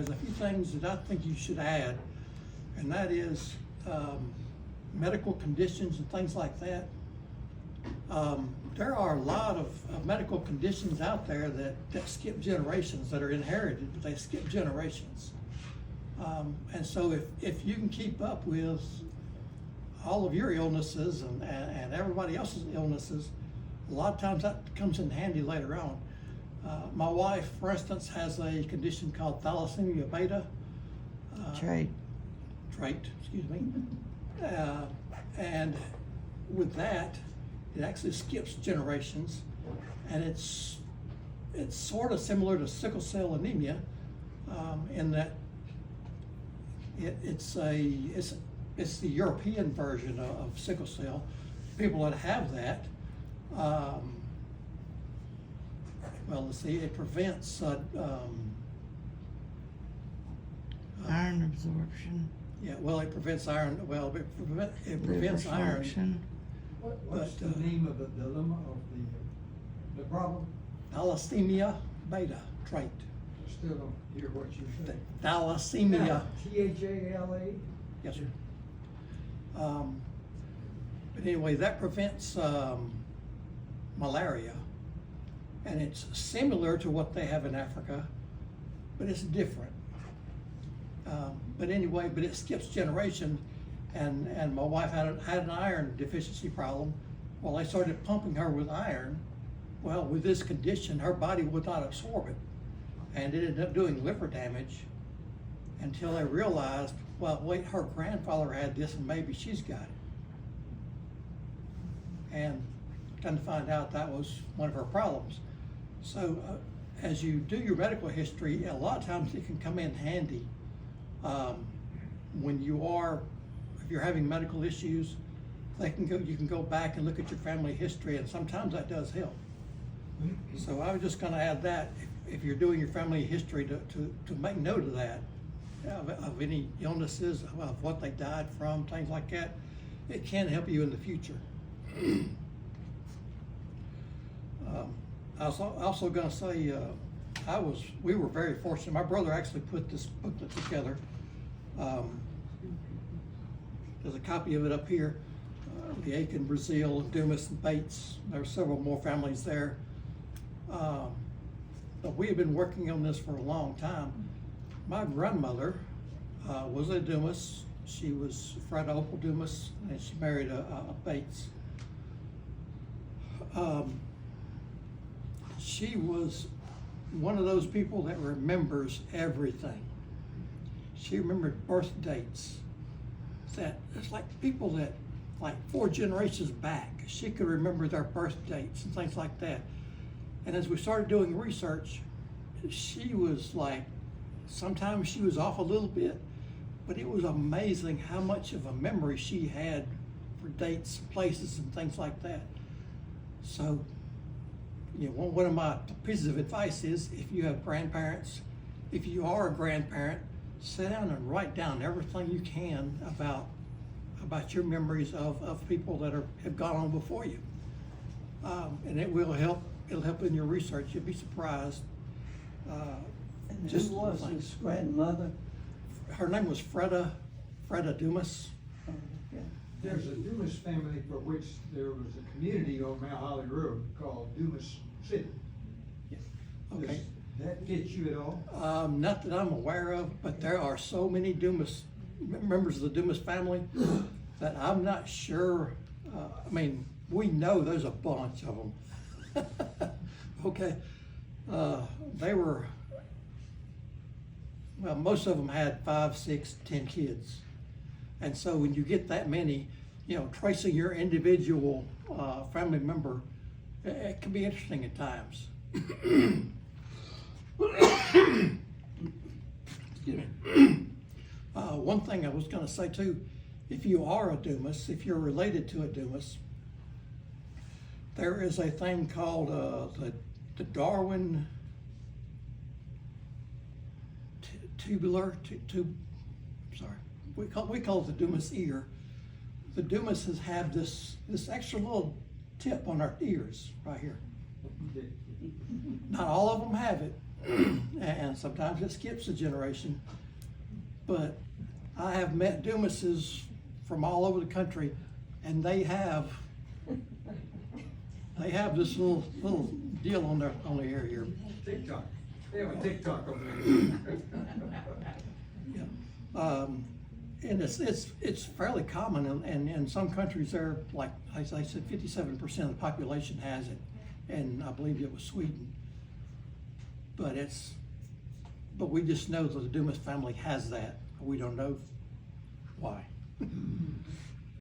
There's a few things that I think you should add, and that is medical conditions and things like that. There are a lot of medical conditions out there that skip generations, that are inherited, but they skip generations. And so if you can keep up with all of your illnesses and everybody else's illnesses, a lot of times that comes in handy later on. My wife, for instance, has a condition called thalassemia beta. Trait. Excuse me. And with that, it actually skips generations, and it's sort of similar to sickle cell anemia, in that it's the European version of sickle cell. People that have that, well, let's see, it prevents Iron absorption. yeah, well, it prevents iron. Well, it prevents liver iron. function. What's But, the name of the dilemma of the problem? Thalassemia beta trait. I still don't hear what you say. Thalassemia. T-H-A-L-A? Yes, sir. But anyway, that prevents malaria, and it's similar to what they have in Africa, but it's different. But anyway, but it skips generation, and my wife had an iron deficiency problem. Well, they started pumping her with iron. Well, with this condition, her body would not absorb it, and it ended up doing liver damage until they realized, well, wait, her grandfather had this, and maybe she's got it. And come to find out that was one of her problems. So as you do your medical history, a lot of times it can come in handy when if you're having medical issues. You can go back and look at your family history, and sometimes that does help. So I was just going to add that if you're doing your family history to make note of that, of any illnesses, of what they died from, things like that, it can help you in the future. I was also going to say, we were very fortunate. My brother actually put this booklet together. There's a copy of it up here. The Aiken, Brazil, Dumas, and Bates. There are several more families there. But we have been working on this for a long time. My grandmother was a Dumas. She was Freda Opal Dumas, and she married a Bates. She was one of those people that remembers everything. She remembered birth dates. It's like people that, like 4 generations back, she could remember their birth dates and things like that. And as we started doing research, she was like, sometimes she was off a little bit, but it was amazing how much of a memory she had for dates, places, and things like that. So, one of my pieces of advice is, if you have grandparents, if you are a grandparent, sit down and write down everything you can about your memories of people that have gone on before you. And it will help. It'll help in your research. You'll be surprised. And who was his grandmother? Her name was Freda Dumas. Oh, okay. There's a Dumas family for which there was a community on Mount Holly Road called Dumas City. Okay. Does that fit you at all? Not that I'm aware of, but there are so many Dumas members of the Dumas family that I'm not sure. I mean, we know there's a bunch of them. Okay. They were, well, most of them had 5, 6, 10 kids. And so when you get that many, tracing your individual family member, it can be interesting at times. Excuse me. One thing I was going to say too, if you are a Dumas, if you're related to a Dumas, there is a thing called the Darwin we call it the Dumas ear. The Dumases have this extra little tip on our ears right here. Not all of them have it, and sometimes it skips a generation. But I have met Dumases from all over the country, and they have this little deal on their ear here. TikTok. They have a TikTok over there. Yeah. And it's fairly common, and in some countries they're like, as I said, 57% of the population has it, and I believe it was Sweden. But we just know that the Dumas family has that. We don't know why.